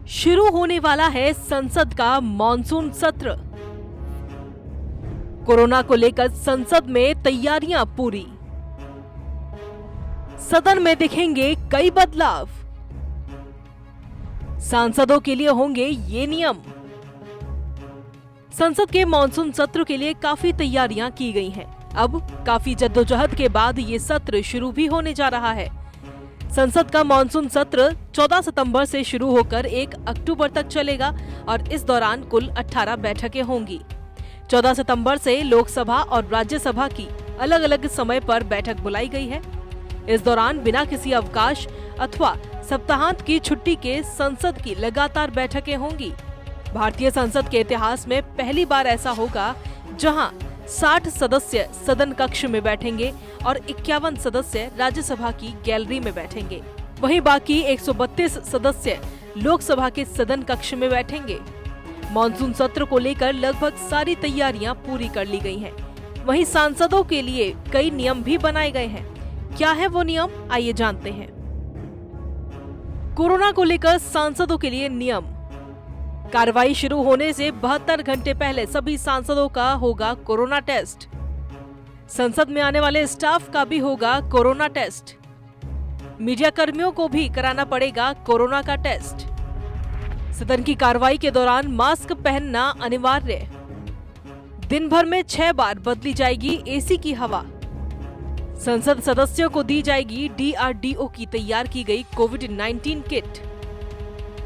शुरू होने वाला है संसद का मॉनसून सत्र। कोरोना को लेकर संसद में तैयारियां पूरी। सदन में दिखेंगे कई बदलाव। सांसदों के लिए होंगे ये नियम। संसद के मॉनसून सत्र के लिए काफी तैयारियां की गई हैं। अब काफी जद्दोजहद के बाद ये सत्र शुरू भी होने जा रहा है। संसद का मॉनसून सत्र 14 सितंबर से शुरू होकर 1 अक्टूबर तक चलेगा और इस दौरान कुल 18 बैठकें होंगी। 14 सितंबर से लोकसभा और राज्यसभा की अलग अलग समय पर बैठक बुलाई गई है। इस दौरान बिना किसी अवकाश अथवा सप्ताहांत की छुट्टी के संसद की लगातार बैठकें होंगी। भारतीय संसद के इतिहास में पहली बार ऐसा होगा जहां 60 सदस्य सदन कक्ष में बैठेंगे और 51 सदस्य राज्यसभा की गैलरी में बैठेंगे। वहीं बाकी 132 सदस्य लोकसभा के सदन कक्ष में बैठेंगे। मॉनसून सत्र को लेकर लगभग सारी तैयारियां पूरी कर ली गई हैं। वहीं सांसदों के लिए कई नियम भी बनाए गए हैं। क्या है वो नियम, आइए जानते हैं। कोरोना को लेकर सांसदों के लिए नियम। कार्रवाई शुरू होने से 72 घंटे पहले सभी सांसदों का होगा कोरोना टेस्ट। संसद में आने वाले स्टाफ का भी होगा कोरोना टेस्ट। मीडिया कर्मियों को भी कराना पड़ेगा कोरोना का टेस्ट। सदन की कार्रवाई के दौरान मास्क पहनना अनिवार्य। दिन भर में 6 बार बदली जाएगी एसी की हवा। संसद सदस्यों को दी जाएगी DRDO की तैयार की गई कोविड-19 किट।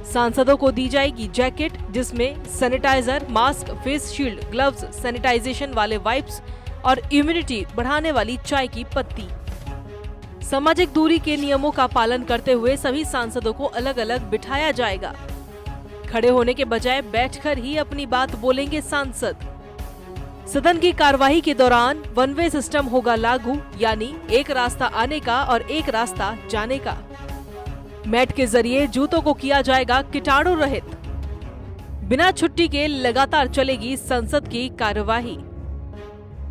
सांसदों को दी जाएगी जैकेट जिसमें sanitiser, mask, face shield, gloves, sanitisation वाले वाइप्स और इम्यूनिटी बढ़ाने वाली चाय की पत्ती। सामाजिक दूरी के नियमों का पालन करते हुए सभी सांसदों को अलग अलग बिठाया जाएगा। खड़े होने के बजाय बैठकर ही अपनी बात बोलेंगे सांसद। सदन की कार्यवाही के दौरान वन वे सिस्टम होगा लागू, यानी एक रास्ता आने का और एक रास्ता जाने का। मैट के जरिए जूतों को किया जाएगा कीटाणु रहित। बिना छुट्टी के लगातार चलेगी संसद की कार्यवाही।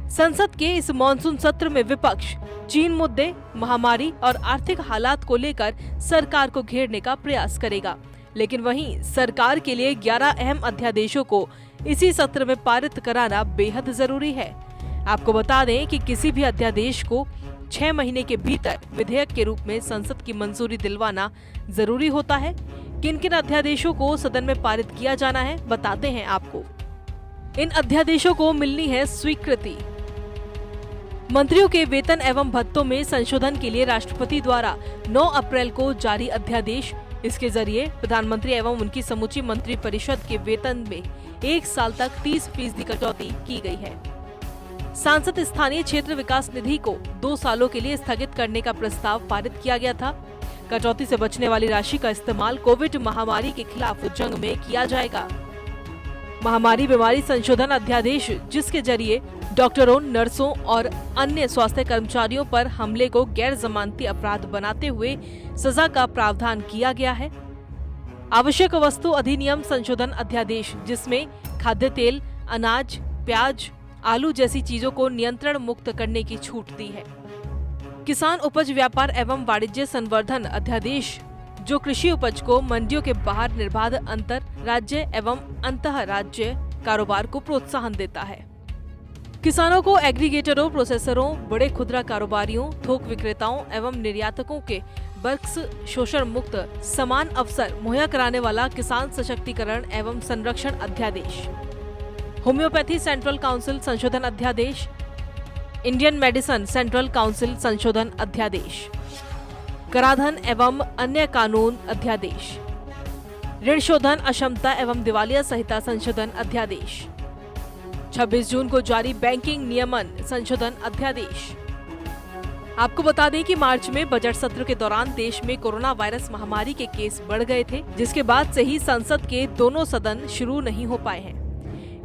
संसद के इस मॉनसून सत्र में विपक्ष चीन मुद्दे, महामारी और आर्थिक हालात को लेकर सरकार को घेरने का प्रयास करेगा, लेकिन वहीं सरकार के लिए 11 अहम अध्यादेशों को इसी सत्र में पारित कराना बेहद जरूरी है। आपको बता दें कि किसी भी अध्यादेश को 6 महीने के भीतर विधेयक के रूप में संसद की मंजूरी दिलवाना जरूरी होता है। किन किन अध्यादेशों को सदन में पारित किया जाना है, बताते हैं आपको। इन अध्यादेशों को मिलनी है स्वीकृति। मंत्रियों के वेतन एवं भत्तों में संशोधन के लिए राष्ट्रपति द्वारा 9 अप्रैल को जारी अध्यादेश। इसके जरिए प्रधानमंत्री एवं उनकी समूची मंत्री परिषद के वेतन में 1 साल तक 30% कटौती की गई है। सांसद स्थानीय क्षेत्र विकास निधि को 2 सालों के लिए स्थगित करने का प्रस्ताव पारित किया गया था। कटौती से बचने वाली राशि का इस्तेमाल कोविड महामारी के खिलाफ जंग में किया जाएगा। महामारी बीमारी संशोधन अध्यादेश, जिसके जरिए डॉक्टरों, नर्सों और अन्य स्वास्थ्य कर्मचारियों पर हमले को गैर जमानती अपराध बनाते हुए सजा का प्रावधान किया गया है। आवश्यक वस्तु अधिनियम संशोधन अध्यादेश, जिसमें खाद्य तेल, अनाज, प्याज, आलू जैसी चीजों को नियंत्रण मुक्त करने की छूट दी है। किसान उपज व्यापार एवं वाणिज्य संवर्धन अध्यादेश, जो कृषि उपज को मंडियों के बाहर निर्बाध अंतर राज्य एवं अंतः राज्य कारोबार को प्रोत्साहन देता है। किसानों को एग्रीगेटरों, प्रोसेसरों, बड़े खुदरा कारोबारियों, थोक विक्रेताओं एवं निर्यातकों के वर्क्स शोषण मुक्त समान अवसर मुहैया कराने वाला किसान सशक्तिकरण एवं संरक्षण अध्यादेश। होम्योपैथी सेंट्रल काउंसिल संशोधन अध्यादेश। इंडियन मेडिसिन सेंट्रल काउंसिल संशोधन अध्यादेश। कराधान एवं अन्य कानून अध्यादेश। ऋण शोधन, अक्षमता एवं दिवालिया संहिता संशोधन अध्यादेश। 26 जून को जारी बैंकिंग नियमन संशोधन अध्यादेश। आपको बता दें कि मार्च में बजट सत्र के दौरान देश में कोरोना वायरस महामारी के केस बढ़ गए थे, जिसके बाद से ही संसद के दोनों सदन शुरू नहीं हो पाए हैं।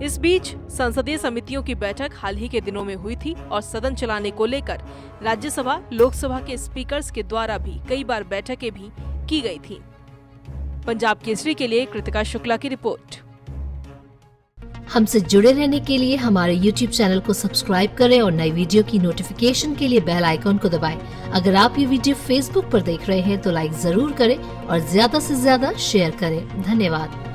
इस बीच संसदीय समितियों की बैठक हाल ही के दिनों में हुई थी और सदन चलाने को लेकर राज्यसभा, लोकसभा के स्पीकर्स के द्वारा भी कई बार बैठकें भी की गई थी। पंजाब केसरी के लिए कृतिका शुक्ला की रिपोर्ट। हमसे जुड़े रहने के लिए हमारे YouTube चैनल को सब्सक्राइब करें और नई वीडियो की नोटिफिकेशन के लिए बेल आइकॉन को दबाएं। अगर आप ये वीडियो Facebook पर देख रहे हैं तो लाइक जरूर करें और ज्यादा से ज्यादा शेयर करें। धन्यवाद।